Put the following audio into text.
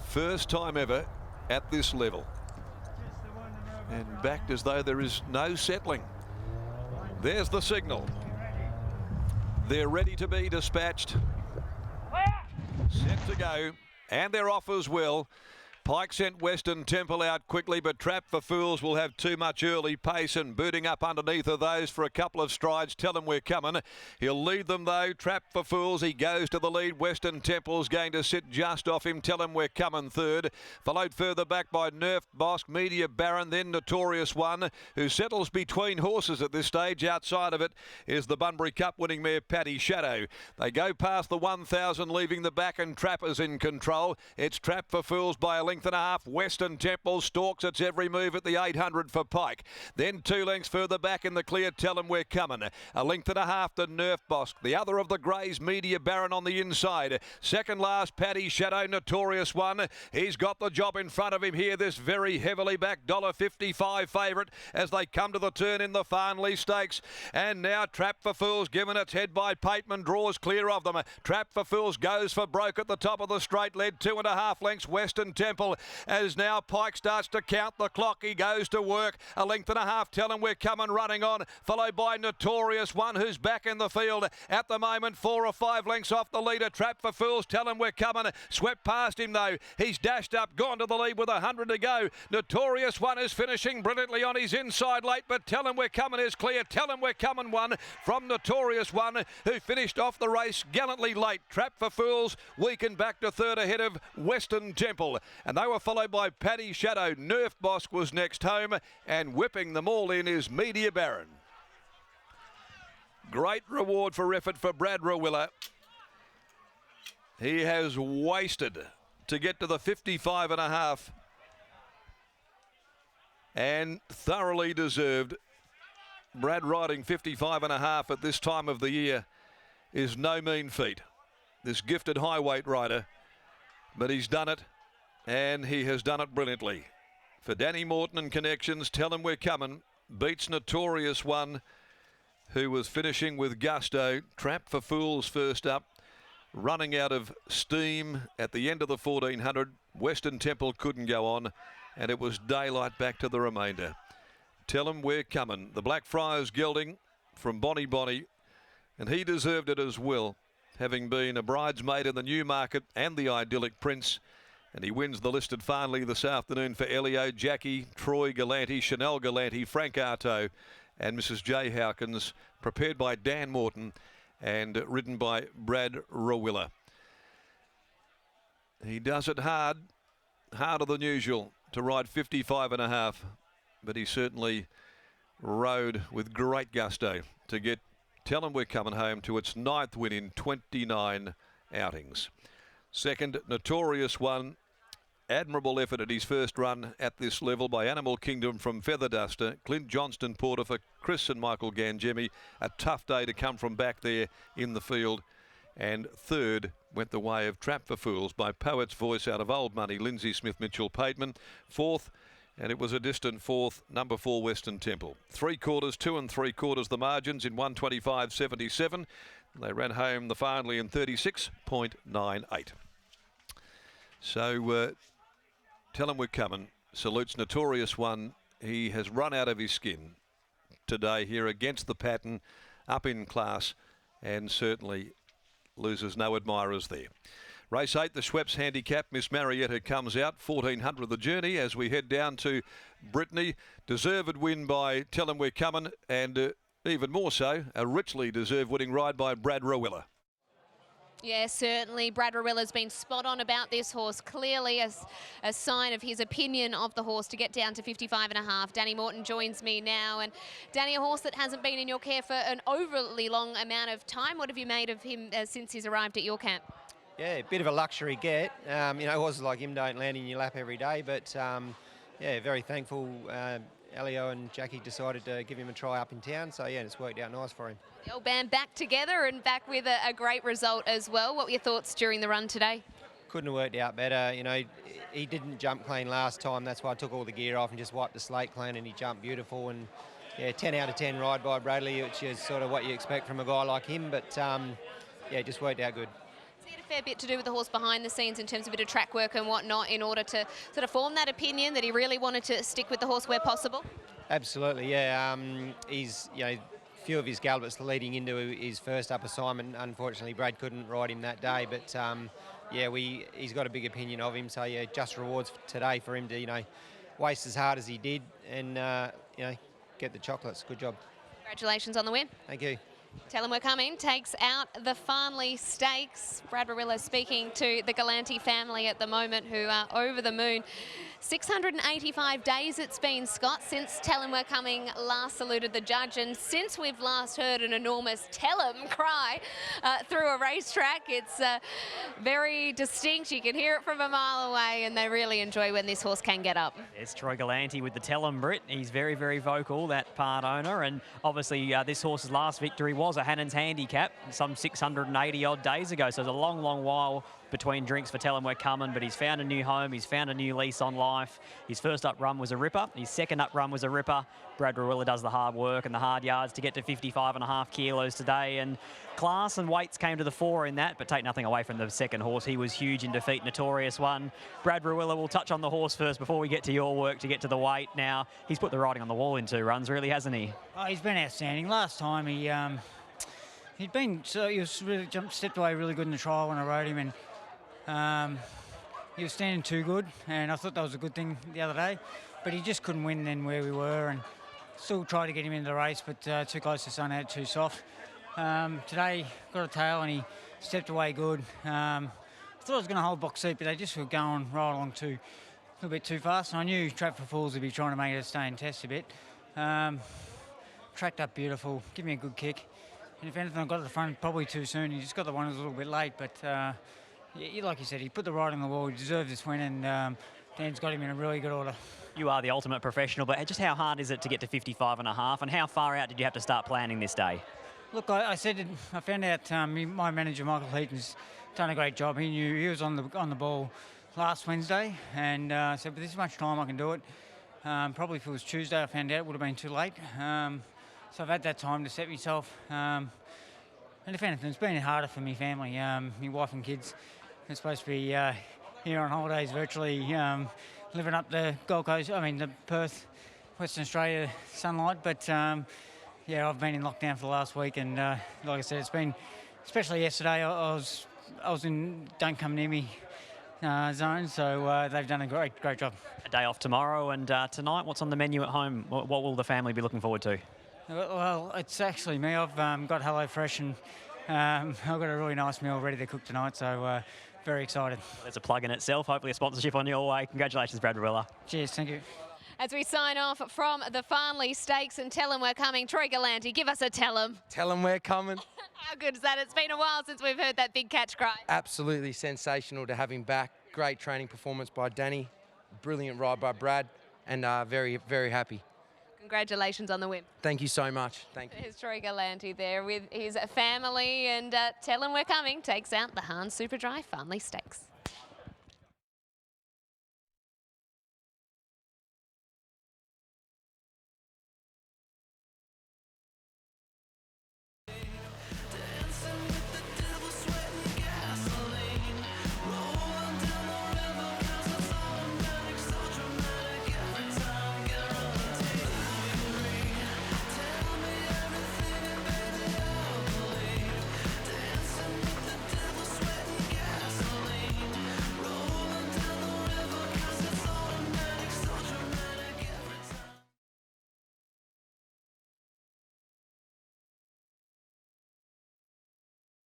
First time ever at this level. And backed as though there is no settling. There's the signal. They're ready to be dispatched. Set to go. And they're off as well. Pike sent Western Temple out quickly, but Trap for Fools will have too much early pace and booting up underneath of those for a couple of strides. Tell him we're coming. He'll lead them though. Trap for Fools, he goes to the lead. Western Temple's going to sit just off him. Tell him we're coming third. Followed further back by Nerf Bosk, Media Baron, then Notorious One, who settles between horses at this stage. Outside of it is the Bunbury Cup winning mare Paddy Shadow. They go past the 1,000, leaving the back, and Trappers in control. It's Trap for Fools by a length and a half. Western Temple stalks its every move at the 800 for Pike. Then 2 lengths further back in the clear. Tell him we're coming. A length and a half to Nerf Bosk. The other of the greys, Media Baron on the inside. Second last, Paddy Shadow, Notorious One. He's got the job in front of him here. This very heavily backed $1.55 favourite as they come to the turn in the Farnley Stakes. And now Trap for Fools, given its head by Pateman, draws clear of them. Trap for Fools goes for broke at the top of the straight. Led 2.5 lengths. Western Temple, as now Pike starts to count the clock. He goes to work. A length and a half. Tell him we're coming, running on. Followed by Notorious One, who's back in the field at the moment. 4 or 5 lengths off the leader. Trap for Fools. Tell him we're coming. Swept past him though. He's dashed up, gone to the lead with 100 to go. Notorious One is finishing brilliantly on his inside late, but Tell him we're coming is clear. Tell him we're coming one from Notorious One, who finished off the race gallantly late. Trap for Fools weakened back to third ahead of Western Temple, and they were followed by Paddy Shadow. Nerf Bosk was next home, and whipping them all in is Media Baron. Great reward for effort for Brad Rawiller. He has wasted to get to the 55.5, and thoroughly deserved. Brad riding 55.5 at this time of the year is no mean feat. This gifted high weight rider, but he's done it, and he has done it brilliantly. For Danny Morton and Connections, Tell him we're coming beats Notorious One, who was finishing with gusto. Trap for Fools first up, running out of steam at the end of the 1400. Western Temple couldn't go on, and it was daylight back to the remainder. Tell him we're coming. The Blackfriars gelding from Bonnie Bonnie, and he deserved it as well, having been a bridesmaid in the Newmarket and the Idyllic Prince. And he wins the listed Farnley this afternoon for Elio, Jackie, Troy Galanti, Chanel Galanti, Frank Arto, and Mrs. J. Hawkins, prepared by Dan Morton and ridden by Brad Rawiller. He does it hard, harder than usual to ride 55.5, but he certainly rode with great gusto to get Tell him we're coming home to its 9th win in 29 outings. Second, Notorious One. Admirable effort at his first run at this level by Animal Kingdom from Featherduster. Clint Johnston Porter for Chris and Michael Gangemi. A tough day to come from back there in the field. And third went the way of Trap for Fools by Poet's Voice out of Old Money, Lindsay Smith Mitchell Pateman. Fourth, and it was a distant fourth, number 4 Western Temple. 3/4, 2 3/4 the margins in 125.77. They ran home the Farnley in 36.98. So Tell him we're coming salutes Notorious One. He has run out of his skin today here against the pattern, up in class, and certainly loses no admirers there. Race 8, the Schweppes handicap. Miss Marietta comes out, 1400 the journey as we head down to Brittany. Deserved win by Tell him we're coming, and even more so, a richly deserved winning ride by Brad Rawiller. Yeah, certainly. Brad Rawiller's been spot on about this horse. Clearly a sign of his opinion of the horse to get down to 55.5. Danny Morton joins me now. And Danny, a horse that hasn't been in your care for an overly long amount of time. What have you made of him since he's arrived at your camp? Yeah, a bit of a luxury get. You know, horses like him don't land in your lap every day, but yeah, very thankful. Elio and Jackie decided to give him a try up in town, so yeah, it's worked out nice for him. The old band back together and back with a great result as well. What were your thoughts during the run today? Couldn't have worked out better. You know, he didn't jump clean last time. That's why I took all the gear off and just wiped the slate clean, and he jumped beautiful. And yeah, 10 out of 10 ride by Bradley, which is sort of what you expect from a guy like him. But yeah, it just worked out good. he had a fair bit to do with the horse behind the scenes in terms of a bit of track work and whatnot in order to sort of form that opinion that he really wanted to stick with the horse where possible? Absolutely, yeah. He's, few of his gallops leading into his first up assignment. Unfortunately, Brad couldn't ride him that day, but he's got a big opinion of him. So yeah, just rewards today for him to waste as hard as he did and get the chocolates. Good job. Congratulations on the win. Thank you. Tell him we're coming takes out the Farnley Stakes. Brad Barillo speaking to the Galanti family at the moment, who are over the moon. 685 days it's been, Scott, since Tell Him We're Coming last saluted the judge, and since we've last heard an enormous Tell Him cry through a racetrack. It's very distinct. You can hear it from a mile away, and they really enjoy when this horse can get up. It's Troy Galanti with the Tell Him Brit. He's very, very vocal, that part owner, and obviously this horse's last victory was a Hannon's Handicap some 680 odd days ago, so it's a long, long while between drinks for Tell Him We're Coming, but he's found a new home, he's found a new lease on life. His first up run was a ripper, his second up run was a ripper. Brad Barillo does the hard work and the hard yards to get to 55.5 kilos today, and class and weights came to the fore in that, but take nothing away from the second horse. He was huge in defeat, Notorious One. Brad Barillo will touch on the horse first before we get to your work to get to the weight. Now, he's put the writing on the wall in 2 runs, really, hasn't he? Oh, he's been outstanding. Last time he was really stepped away really good in the trial when I rode him, and he was standing too good, and I thought that was a good thing the other day, but he just couldn't win then where we were, and still tried to get him into the race, but too close to sun out, too soft. Today got a tail and he stepped away good. I thought I was going to hold box seat, but they just were going right along a little bit too fast, and I knew Trap for Fools would be trying to make it a stay and test a bit. Tracked up beautiful, give me a good kick, and if anything I got at the front probably too soon. He just got the one that was a little bit late, but like you said, he put the writing on the wall. He deserved this win, and Dan's got him in a really good order. You are the ultimate professional, but just how hard is it to get to 55.5, and how far out did you have to start planning this day? Look, I found out my manager Michael Heaton's done a great job. He knew he was on the ball last Wednesday, and said, "With this much time, I can do it." Probably if it was Tuesday, I found out it would have been too late. So I've had that time to set myself. And if anything, it's been harder for me family, my wife and kids. They're supposed to be here on holidays virtually, living up the Gold Coast, the Perth, Western Australia sunlight. But I've been in lockdown for the last week, and like I said, it's been, especially yesterday, I was in don't come near me zone, so they've done a great job. A day off tomorrow, and tonight, what's on the menu at home? What will the family be looking forward to? Well, it's actually me. I've got HelloFresh, and I've got a really nice meal ready to cook tonight, so very excited. Well, there's a plug in itself. Hopefully a sponsorship on your way. Congratulations, Brad Barillo. Cheers, thank you. As we sign off from the Farnley Stakes and Tell 'em we're coming, Troy Galanti, give us a tell 'em. Tell 'em we're coming. How good is that? It's been a while since we've heard that big catch cry. Absolutely sensational to have him back. Great training performance by Danny. Brilliant ride by Brad, and very, very happy. Congratulations on the win. Thank you so much. Thank you. There's Troy Galanti there with his family, and Tell 'em we're coming takes out the Hans Superdry Farnley Stakes.